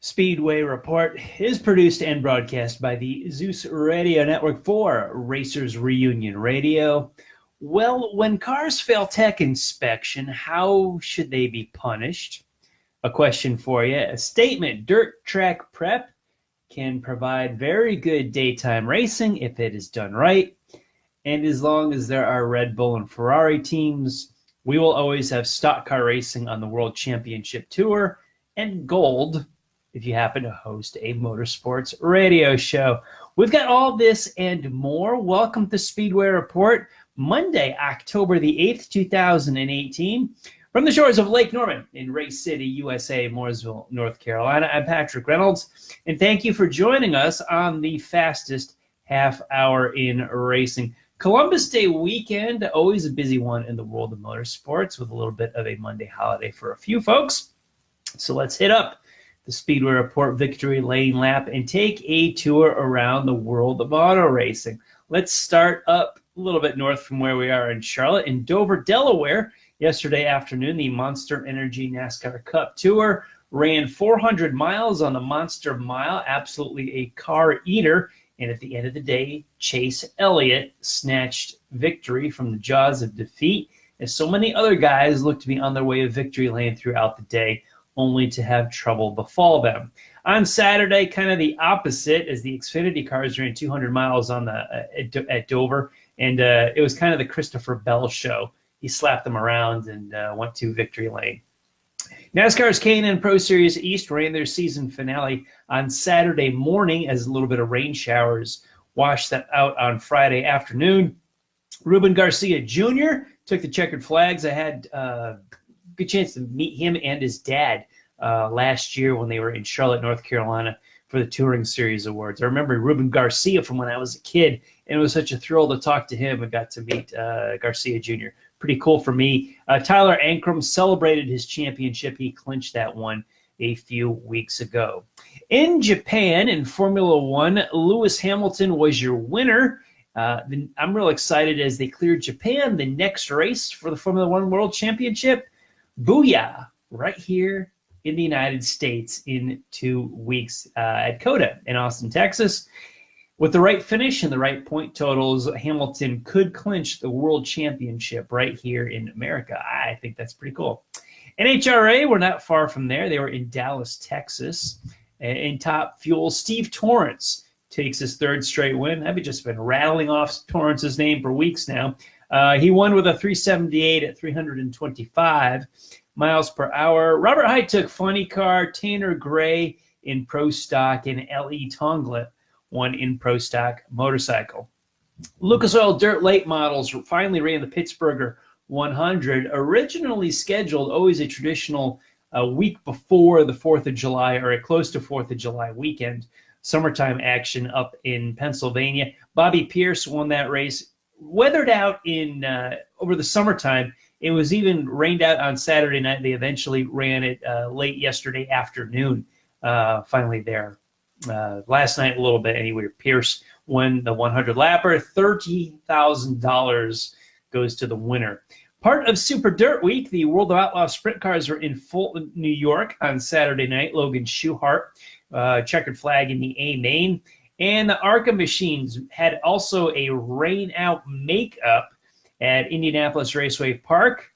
Speedway Report is produced and broadcast by the Zeus Radio Network for Racers Reunion Radio. Well, when cars fail tech inspection, how should they be punished? A question for you. A statement: dirt track prep can provide very good daytime racing if it is done right. And as long as there are Red Bull and Ferrari teams, we will always have stock car racing on the World Championship Tour and gold if you happen to host a motorsports radio show. We've got all this and more. Welcome to Speedway Report, Monday, October the 8th, 2018. From the shores of Lake Norman in Race City, USA, Mooresville, North Carolina, I'm Patrick Reynolds, and thank you for joining us on the fastest half hour in racing. Columbus Day weekend, always a busy one in the world of motorsports, with a little bit of a Monday holiday for a few folks. So let's hit up the Speedway Report Victory Lane Lap and take a tour around the world of auto racing. Let's start up a little bit north from where we are in Charlotte. In Dover, Delaware, yesterday afternoon, the Monster Energy NASCAR Cup Tour ran 400 miles on the Monster Mile, absolutely a car eater. And at the end of the day, Chase Elliott snatched victory from the jaws of defeat, as so many other guys looked to be on their way of victory lane throughout the day, only to have trouble befall them. On Saturday, kind of the opposite, as the Xfinity cars ran 200 miles on at Dover, and it was kind of the Christopher Bell show. He slapped them around and went to victory lane. NASCAR's K&N Pro Series East ran their season finale on Saturday morning as a little bit of rain showers washed that out on Friday afternoon. Ruben Garcia Jr. took the checkered flags. I had a good chance to meet him and his dad last year when they were in Charlotte, North Carolina for the Touring Series Awards. I remember Ruben Garcia from when I was a kid, and it was such a thrill to talk to him and got to meet Garcia Jr. Pretty cool for me. Tyler Ankrum celebrated his championship. He clinched that one a few weeks ago. In Japan, in Formula One, Lewis Hamilton was your winner. I'm real excited as they cleared Japan. The next race for the Formula One World Championship, booyah, right here in the United States in 2 weeks at COTA in Austin, Texas. With the right finish and the right point totals, Hamilton could clinch the World Championship right here in America. I think that's pretty cool. NHRA, we're not far from there. They were in Dallas, Texas. In Top Fuel, Steve Torrence takes his third straight win. I've just been rattling off Torrance's name for weeks now. He won with a 378 at 325 miles per hour. Robert Hight took funny car. Tanner Gray in Pro Stock, and L.E. Tonglet won in Pro Stock motorcycle. Lucas Oil Dirt Late Models finally ran the Pittsburgher 100, originally scheduled always a traditional week before the 4th of July or a close to 4th of July weekend. Summertime action up in Pennsylvania. Bobby Pierce won that race. Weathered out in over the summertime. It was even rained out on Saturday night. They eventually ran it late yesterday afternoon, finally there. Last night a little bit anyway. Pierce won the 100 lapper. $30,000 goes to the winner. Part of Super Dirt Week, the World of Outlaw sprint cars were in Fulton, New York on Saturday night. Logan Schuchart, checkered flag in the A main. And the ARCA machines had also a rain out makeup at Indianapolis Raceway Park.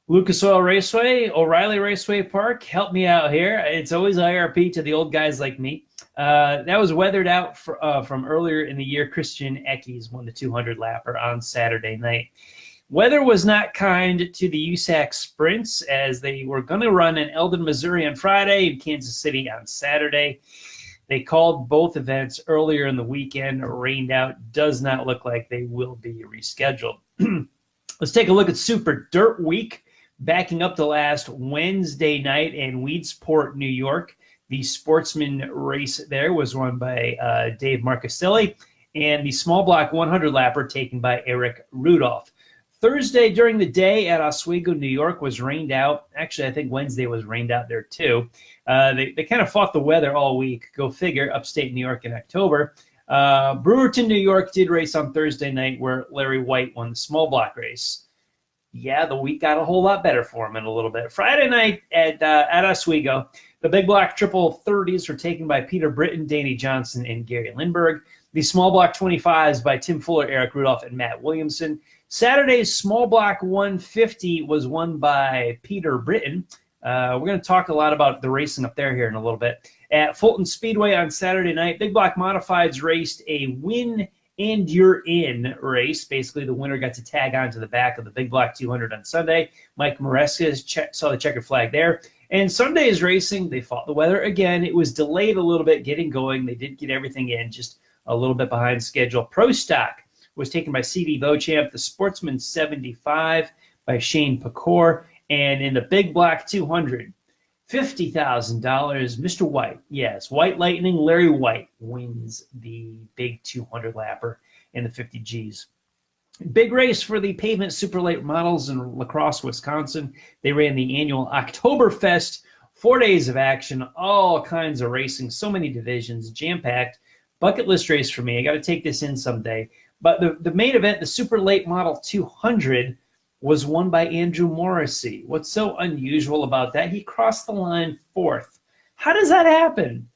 Lucas Oil Raceway, O'Reilly Raceway Park, help me out here. It's always IRP to the old guys like me. That was weathered out from earlier in the year. Christian Eckes won the 200 lapper on Saturday night. Weather was not kind to the USAC sprints, as they were going to run in Eldon, Missouri on Friday and Kansas City on Saturday. They called both events earlier in the weekend. Rained out. Does not look like they will be rescheduled. Let's take a look at Super Dirt Week. Backing up to last Wednesday night in Weedsport, New York. The Sportsman race there was run by Dave Marcaselli, and the small block 100 lapper taken by Eric Rudolph. Thursday during the day at Oswego, New York was rained out. Actually, I think Wednesday was rained out there too. They kind of fought the weather all week. Go figure, upstate New York in October. Brewerton, New York did race on Thursday night, where Larry White won the small block race. Yeah, the week got a whole lot better for him in a little bit. Friday night at Oswego, The big block triple 30s were taken by Peter Britton, Danny Johnson, and Gary Lindbergh. The small block 25s by Tim Fuller, Eric Rudolph, and Matt Williamson. Saturday's small block 150 was won by Peter Britton. We're going to talk a lot about the racing up there here in a little bit. At Fulton Speedway on Saturday night, big block modifieds raced a win and you're in race. Basically, the winner got to tag on to the back of the big block 200 on Sunday. Mike Maresca saw the checkered flag there. And Sunday's racing, they fought the weather again. It was delayed a little bit getting going. They did get everything in, just a little bit behind schedule. Pro Stock was taken by C.D. Beauchamp. The Sportsman 75 by Shane Pecor. And in the big block 200, $50,000, Mr. White. Yes, White Lightning, Larry White wins the big 200 lapper in the 50 Gs. Big race for the pavement super late models in La Crosse, Wisconsin. They ran the annual Oktoberfest, 4 days of action, all kinds of racing, so many divisions, jam-packed. Bucket list race for me. I got to take this in someday. But the main event, the super late model 200, was won by Andrew Morrissey. What's so unusual about that? He crossed the line fourth. How does that happen?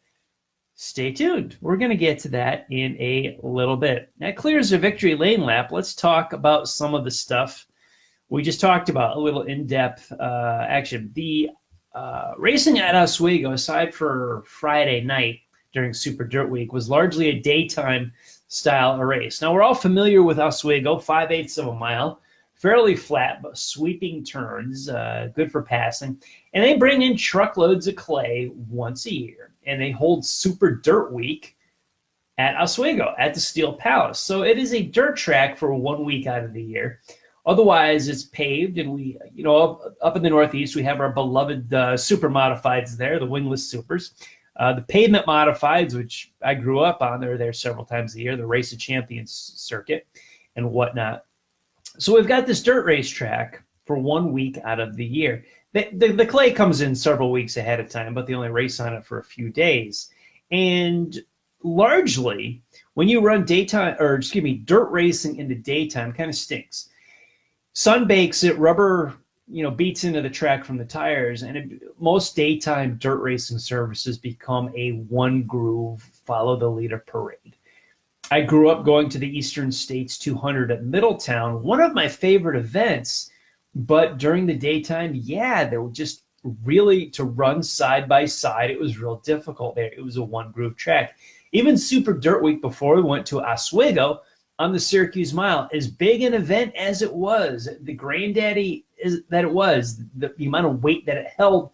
Stay tuned. We're going to get to that in a little bit. That clears the victory lane lap. Let's talk about some of the stuff we just talked about, a little in-depth action. The racing at Oswego, aside for Friday night during Super Dirt Week, was largely a daytime style race. Now, we're all familiar with Oswego, 5/8 of a mile. Fairly flat, but sweeping turns, good for passing. And they bring in truckloads of clay once a year. And they hold Super Dirt Week at Oswego, at the Steel Palace. So it is a dirt track for 1 week out of the year. Otherwise, it's paved. And we, up in the Northeast, we have our beloved super modifieds there, the wingless supers. The pavement modifieds, which I grew up on, they're there several times a year, the Race of Champions circuit and whatnot. So we've got this dirt race track for 1 week out of the year. The clay comes in several weeks ahead of time, but they only race on it for a few days. And largely, when you run dirt racing in the daytime, kind of stinks. Sun bakes it, rubber, beats into the track from the tires, and most daytime dirt racing services become a one groove, follow the leader parade. I grew up going to the Eastern States 200 at Middletown, one of my favorite events, but during the daytime, they were just really, to run side by side, it was real difficult there. It was a one groove track. Even Super Dirt Week before we went to Oswego on the Syracuse Mile, as big an event as it was, the granddaddy that it was, the amount of weight that it held,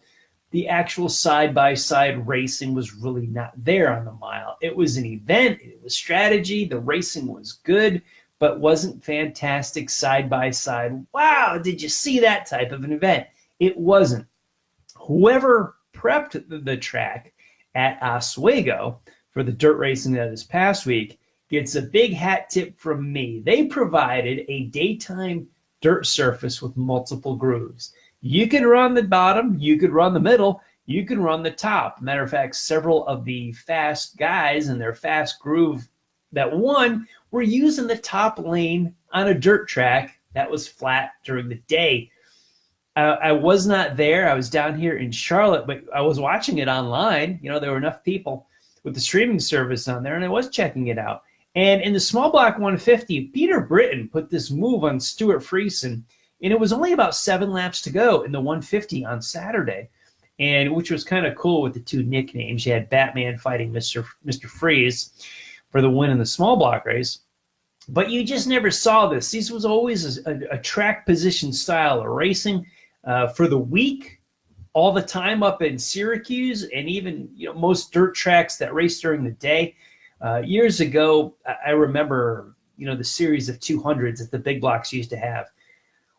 the actual side-by-side racing was really not there on the mile. It was an event. It was strategy. The racing was good, but wasn't fantastic side-by-side. Wow, did you see that type of an event? It wasn't. Whoever prepped the track at Oswego for the dirt racing that this past week gets a big hat tip from me. They provided a daytime dirt surface with multiple grooves. You could run the bottom, you could run the middle, you can run the top. Matter of fact, several of the fast guys and their fast groove that won were using the top lane on a dirt track that was flat during the day. I was not there. I was down here in Charlotte, but I was watching it online. There were enough people with the streaming service on there, and I was checking it out. And in the small block 150, Peter Britton put this move on Stuart Friesen, and it was only about 7 laps to go in the 150 on Saturday, and which was kind of cool with the two nicknames. You had Batman fighting Mr. Freeze for the win in the small block race. But you just never saw this. This was always a track position style of racing for the week, all the time up in Syracuse, and even most dirt tracks that race during the day. Years ago, I remember the series of 200s that the big blocks used to have.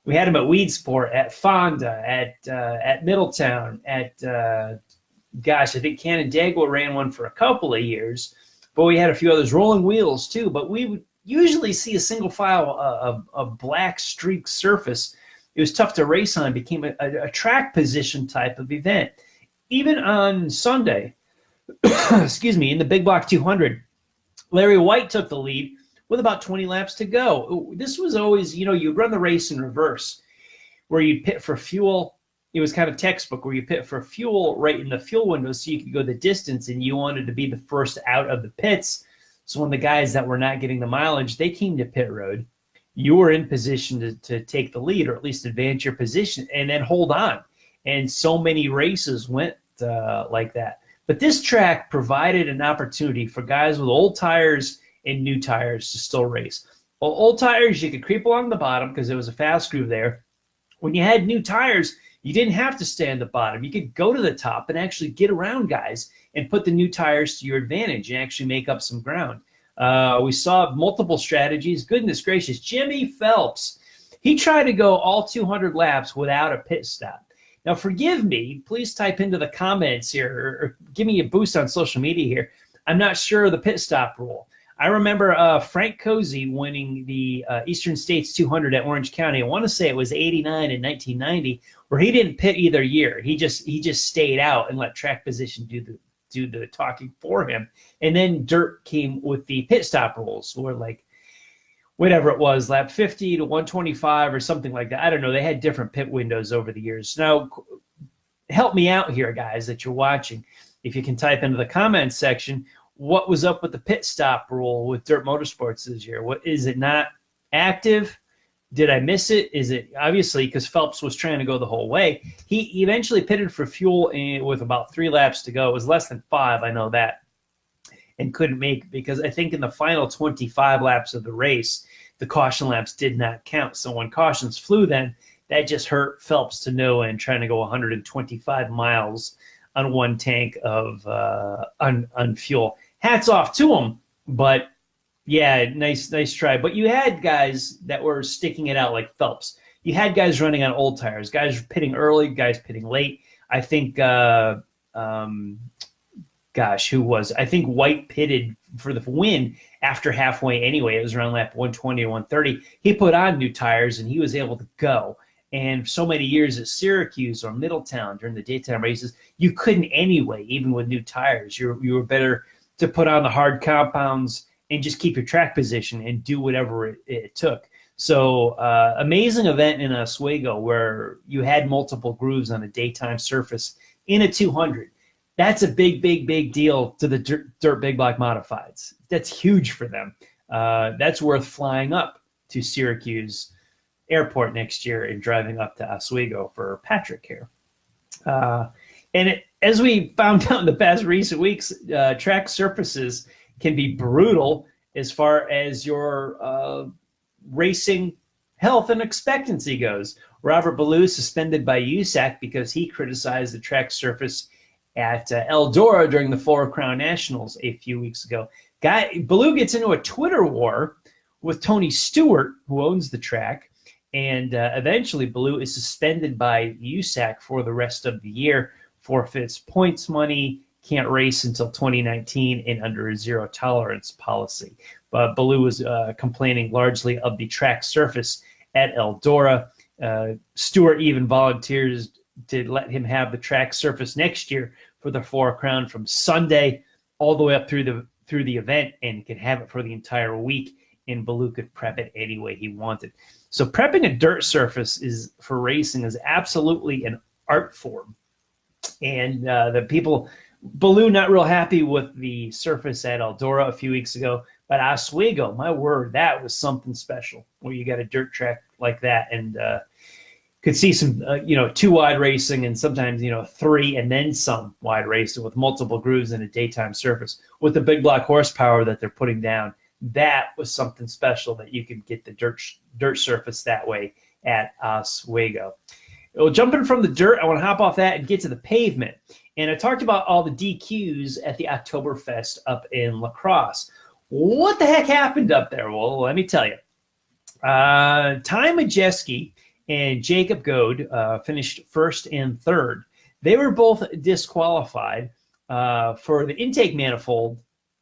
We had them at Weedsport, at Fonda, at Middletown, at I think Canandaigua ran one for a couple of years, but we had a few others. Rolling Wheels too, but we would usually see a single file of black streak surface. It was tough to race on. It became a track position type of event. Even on Sunday, in the big block 200, Larry White took the lead with about 20 laps to go. This was always, you'd run the race in reverse, where you'd pit for fuel, it was kind of textbook where you pit for fuel right in the fuel window so you could go the distance, and you wanted to be the first out of the pits. So when the guys that were not getting the mileage, they came to pit road, you were in position to take the lead, or at least advance your position and then hold on. And so many races went like that. But this track provided an opportunity for guys with old tires and new tires to still race. Well, old tires, you could creep along the bottom because there was a fast groove there. When you had new tires, you didn't have to stay on the bottom. You could go to the top and actually get around guys and put the new tires to your advantage and actually make up some ground. We saw multiple strategies. Goodness gracious, Jimmy Phelps, he tried to go all 200 laps without a pit stop. Now, forgive me, please type into the comments here or give me a boost on social media here. I'm not sure of the pit stop rule. I remember Frank Cozy winning the Eastern States 200 at Orange County. I want to say it was 89 and 1990, where he didn't pit either year. He just stayed out and let track position do the talking for him. And then dirt came with the pit stop rules, where like whatever it was, lap 50 to 125 or something like that. I don't know. They had different pit windows over the years. Now, help me out here, guys, that you're watching. If you can type into the comments section, what was up with the pit stop rule with Dirt Motorsports this year? What is it not active? Did I miss it? Is it obviously because Phelps was trying to go the whole way? He eventually pitted for fuel with about 3 laps to go. It was less than 5, I know that, and couldn't make, because I think in the final 25 laps of the race, the caution laps did not count. So when cautions flew, then that just hurt Phelps to no end, trying to go 125 miles on one tank of on fuel. Hats off to him, but yeah, nice try. But you had guys that were sticking it out like Phelps. You had guys running on old tires, guys pitting early, guys pitting late. I think, who was? I think White pitted for the win after halfway anyway. It was around lap 120 or 130. He put on new tires, and he was able to go. And so many years at Syracuse or Middletown during the daytime races, you couldn't anyway, even with new tires. You were better to put on the hard compounds and just keep your track position and do whatever it took. So amazing event in Oswego where you had multiple grooves on a daytime surface in a 200. That's a big deal to the Dirt Big Block Modifieds. That's huge for them. That's worth flying up to Syracuse Airport next year and driving up to Oswego for Patrick here. As we found out in the past recent weeks, track surfaces can be brutal as far as your racing health and expectancy goes. Robert Ballou suspended by USAC because he criticized the track surface at Eldora during the Four Crown Nationals a few weeks ago. Ballou gets into a Twitter war with Tony Stewart, who owns the track, and eventually Ballou is suspended by USAC for the rest of the year, forfeits points money, can't race until 2019 and under a zero tolerance policy. But Ballou was complaining largely of the track surface at Eldora. Stewart even volunteers to let him have the track surface next year for the Four Crown from Sunday all the way up through the event, and could have it for the entire week, and Ballou could prep it any way he wanted. So prepping a dirt surface for racing is absolutely an art form. And the people, Ballou not real happy with the surface at Eldora a few weeks ago, but Oswego, my word, that was something special where you got a dirt track like that, and could see some, 2 wide racing and sometimes, 3 and then some wide racing with multiple grooves in a daytime surface with the big block horsepower that they're putting down. That was something special that you could get the dirt surface that way at Oswego. Well, jumping from the dirt, I want to hop off that and get to the pavement. And I talked about all the DQs at the Oktoberfest up in La Crosse. What the heck happened up there? Well, let me tell you. Ty Majeski and Jacob Goad finished first and third. They were both disqualified for the intake manifold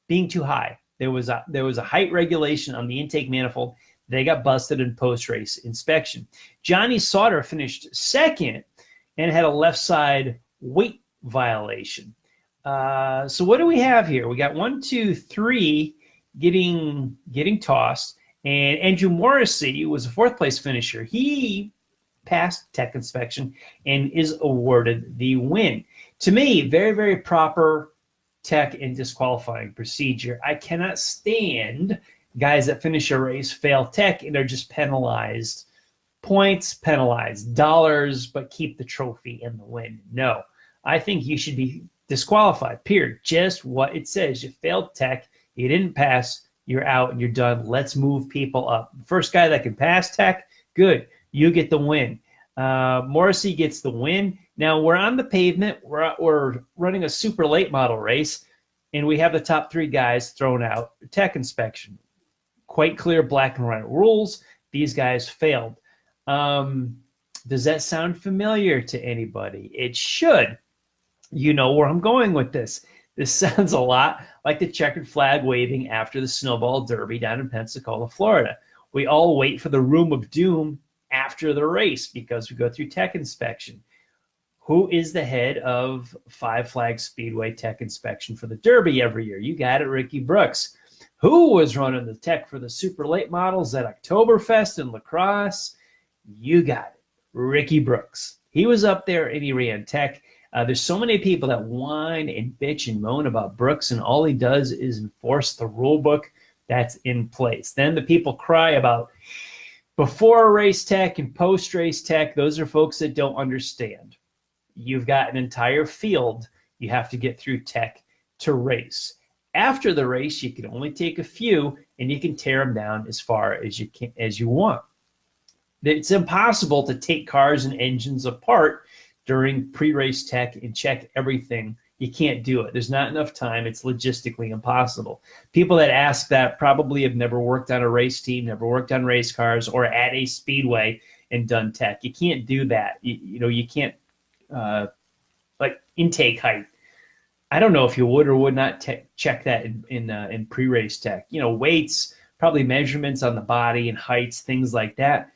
being too high. There was a height regulation on the intake manifold. They got busted in post-race inspection. Johnny Sauter finished second and had a left side weight violation. So what do we have here? We got 1, 2, 3 getting tossed, and Andrew Morrissey was a 4th place finisher. He passed tech inspection and is awarded the win. To me, very, very proper tech and disqualifying procedure. I cannot stand guys that finish a race, fail tech, and are just penalized points, penalized dollars, but keep the trophy and the win. No, I think you should be disqualified, period. Just what it says. You failed tech, you didn't pass, you're out and you're done. Let's move people up. First guy that can pass tech, good. You get the win. Morrissey gets the win. Now we're on the pavement. We're running a super late model race, and we have the top 3 guys thrown out tech inspection. Quite clear black and white rules. These guys failed. Does that sound familiar to anybody? It should. You know where I'm going with this. This sounds a lot like the checkered flag waving after the Snowball Derby down in Pensacola, Florida. We all wait for the room of doom after the race because we go through tech inspection. Who is the head of Five Flags Speedway tech inspection for the Derby every year? You got it, Ricky Brooks. Who was running the tech for the super late models at Oktoberfest and La Crosse? You got it, Ricky Brooks. He was up there and he ran tech. There's so many people that whine and bitch and moan about Brooks, and all he does is enforce the rule book that's in place. Then the people cry about before race tech and post-race tech. Those are folks that don't understand. You've got an entire field you have to get through tech to race. After the race, you can only take a few, and you can tear them down as far as you want. It's impossible to take cars and engines apart during pre-race tech and check everything. You can't do it. There's not enough time. It's logistically impossible. People that ask that probably have never worked on a race team, never worked on race cars, or at a speedway and done tech. You can't do that. You can't, like intake height. I don't know if you would or would not check that in pre-race tech. Weights, probably measurements on the body and heights, things like that.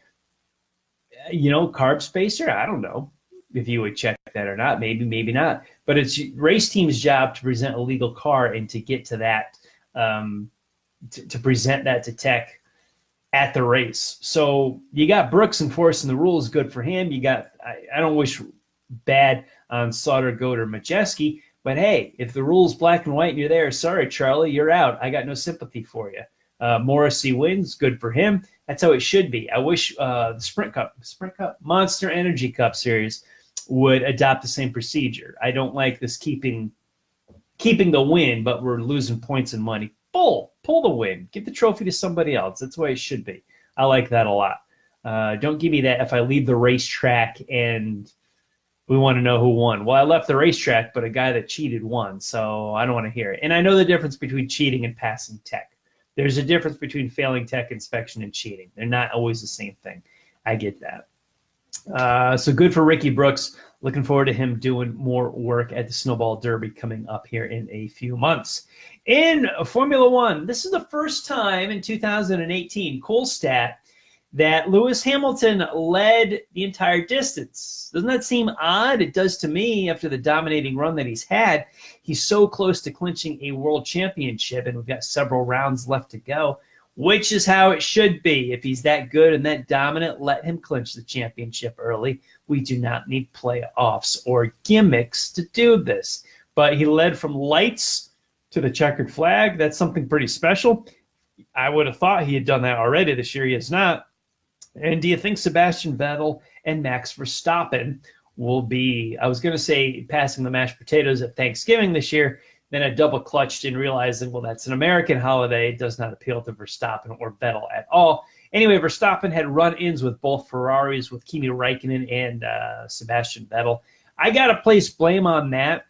Carb spacer, I don't know if you would check that or not. Maybe not. But it's race team's job to present a legal car and to get to that, to present that to tech at the race. So you got Brooks enforcing the rules, good for him. You got, I don't wish bad on Sauter, Goat, or Majeski, but hey, if the rule's black and white and you're there, sorry, Charlie, you're out. I got no sympathy for you. Morrissey wins, good for him. That's how it should be. I wish the Sprint Cup, Monster Energy Cup Series would adopt the same procedure. I don't like this keeping the win, but we're losing points and money. Pull the win. Give the trophy to somebody else. That's the way it should be. I like that a lot. Don't give me that if I leave the racetrack and we want to know who won. Well, I left the racetrack, but a guy that cheated won, so I don't want to hear it. And I know the difference between cheating and passing tech. There's a difference between failing tech inspection and cheating. They're not always the same thing. I get that. So good for Ricky Brooks. Looking forward to him doing more work at the Snowball Derby coming up here in a few months. In Formula One, this is the first time in 2018, cool stat, that Lewis Hamilton led the entire distance. Doesn't that seem odd? It does to me after the dominating run that he's had. He's so close to clinching a world championship, and we've got several rounds left to go, which is how it should be. If he's that good and that dominant, let him clinch the championship early. We do not need playoffs or gimmicks to do this. But he led from lights to the checkered flag. That's something pretty special. I would have thought he had done that already this year. He has not. And do you think Sebastian Vettel and Max Verstappen will be, I was going to say, passing the mashed potatoes at Thanksgiving this year? Then I double clutched in realizing, well, that's an American holiday. It does not appeal to Verstappen or Vettel at all. Anyway, Verstappen had run-ins with both Ferraris, with Kimi Räikkönen and Sebastian Vettel. I got to place blame on that.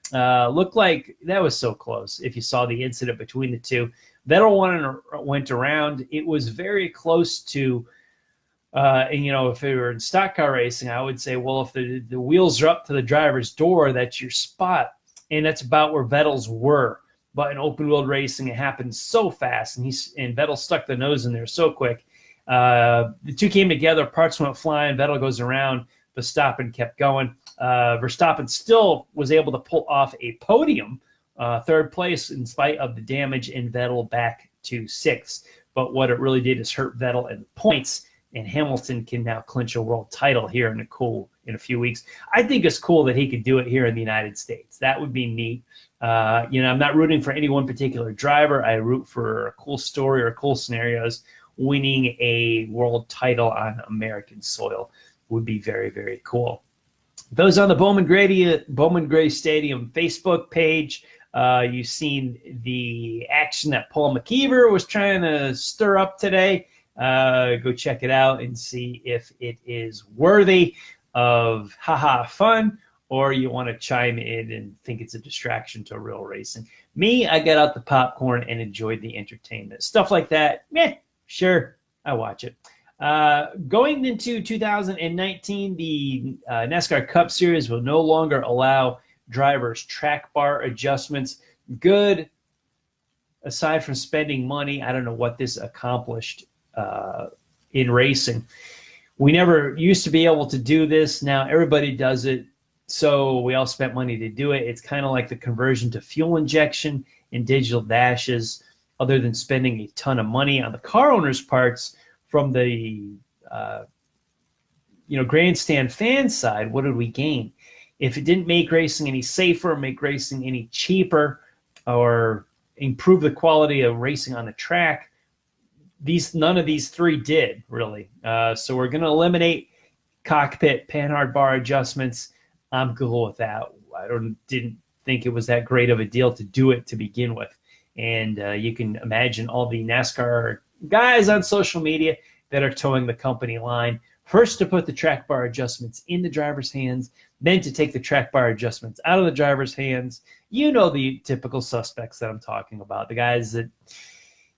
Looked like that was so close if you saw the incident between the two. Vettel went around. It was very close to, if it were in stock car racing, I would say, well, if the wheels are up to the driver's door, that's your spot. And that's about where Vettel's were. But in open-wheel racing, it happened so fast, and Vettel stuck the nose in there so quick. The two came together, parts went flying, Vettel goes around, Verstappen kept going. Verstappen still was able to pull off a podium, third place in spite of the damage, and Vettel back to sixth. But what it really did is hurt Vettel in points. and Hamilton can now clinch a world title here in a few weeks. I think it's cool that he could do it here in the United States. That would be neat. I'm not rooting for any one particular driver. I root for a cool story or cool scenarios. Winning a world title on American soil would be very, very cool. Those on the Bowman Gray Stadium Facebook page, you've seen the action that Paul McKeever was trying to stir up today. Go check it out and see if it is worthy of fun, or you want to chime in and think it's a distraction to real racing. Me, I got out the popcorn and enjoyed the entertainment. Stuff like that, sure, I watch it. Going into 2019, the NASCAR Cup Series will no longer allow drivers track bar adjustments. Good. Aside from spending money, I don't know what this accomplished in racing. We never used to be able to do this. Now everybody does it, so we all spent money to do it. It's kind of like the conversion to fuel injection in digital dashes. Other than spending a ton of money on the car owners' parts from the grandstand fan side, what did we gain? If it didn't make racing any safer, make racing any cheaper, or improve the quality of racing on the track, none of these three did, really. So we're going to eliminate cockpit panhard bar adjustments. I'm cool with that. I didn't think it was that great of a deal to do it to begin with. And you can imagine all the NASCAR guys on social media that are towing the company line. First to put the track bar adjustments in the driver's hands, then to take the track bar adjustments out of the driver's hands. You know the typical suspects that I'm talking about, the guys that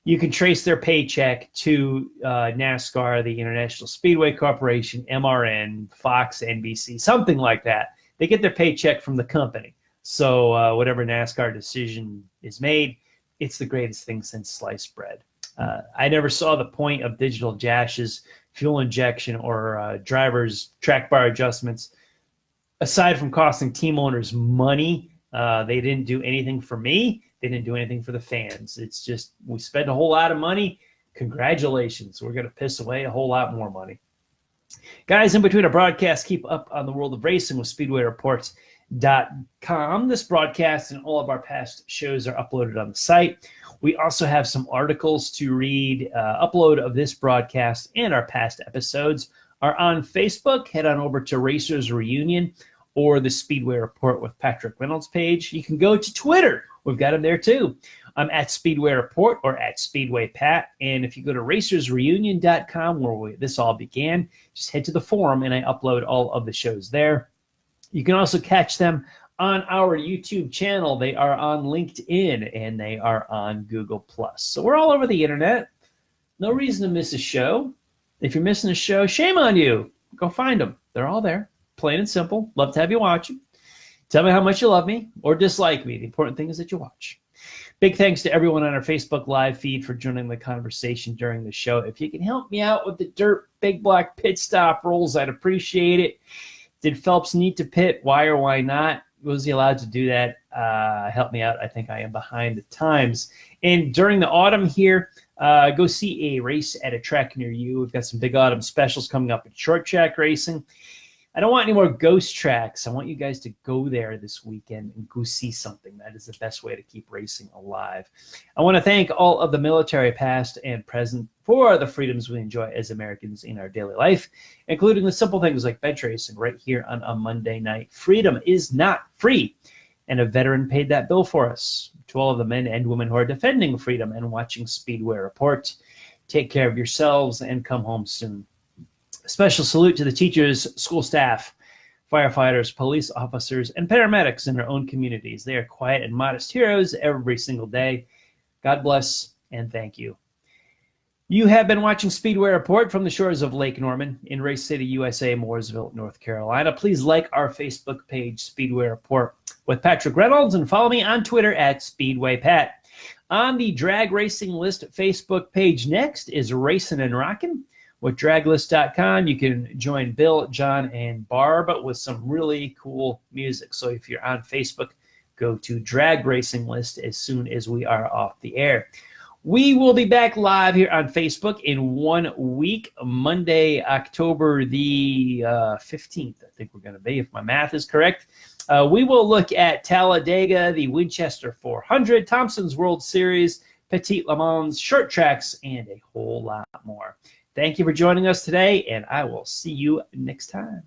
you can trace their paycheck to NASCAR, the International Speedway Corporation, MRN, Fox, NBC, something like that. They get their paycheck from the company. So whatever NASCAR decision is made, it's the greatest thing since sliced bread. I never saw the point of digital dashes, fuel injection, or drivers' track bar adjustments. Aside from costing team owners money, they didn't do anything for me. They didn't do anything for the fans. It's just we spent a whole lot of money. Congratulations. We're going to piss away a whole lot more money. Guys, in between our broadcasts, keep up on the world of racing with SpeedwayReports.com. This broadcast and all of our past shows are uploaded on the site. We also have some articles to read. Upload of this broadcast and our past episodes are on Facebook. Head on over to Racers Reunion or the Speedway Report with Patrick Reynolds page. You can go to Twitter. We've got them there too. I'm at Speedway Report or at Speedway Pat. And if you go to racersreunion.com, where this all began, just head to the forum and I upload all of the shows there. You can also catch them on our YouTube channel. They are on LinkedIn and they are on Google+. So we're all over the internet. No reason to miss a show. If you're missing a show, shame on you. Go find them. They're all there. Plain and simple. Love to have you watch them. Tell me how much you love me or dislike me. The important thing is that you watch. Big thanks to everyone on our Facebook Live feed for joining the conversation during the show. If you can help me out with the Dirt Big Block pit stop rules, I'd appreciate it. Did Phelps need to pit? Why or why not? Was he allowed to do that? Help me out. I think I am behind the times. And during the autumn here, go see a race at a track near you. We've got some big autumn specials coming up at Short Track Racing. I don't want any more ghost tracks. I want you guys to go there this weekend and go see something. That is the best way to keep racing alive. I want to thank all of the military past and present for the freedoms we enjoy as Americans in our daily life, including the simple things like bench racing right here on a Monday night. Freedom is not free, and a veteran paid that bill for us. To all of the men and women who are defending freedom and watching Speedway Report, take care of yourselves and come home soon. A special salute to the teachers, school staff, firefighters, police officers, and paramedics in their own communities. They are quiet and modest heroes every single day. God bless and thank you. You have been watching Speedway Report from the shores of Lake Norman in Race City, USA, Mooresville, North Carolina. Please like our Facebook page, Speedway Report with Patrick Reynolds, and follow me on Twitter at SpeedwayPat. On the Drag Racing List Facebook page next is Racing and Rockin'. With draglist.com, you can join Bill, John, and Barb with some really cool music. So if you're on Facebook, go to Drag Racing List as soon as we are off the air. We will be back live here on Facebook in 1 week, Monday, October the 15th, I think we're going to be, if my math is correct. We will look at Talladega, the Winchester 400, Thompson's World Series, Petit Le Mans, short tracks, and a whole lot more. Thank you for joining us today, and I will see you next time.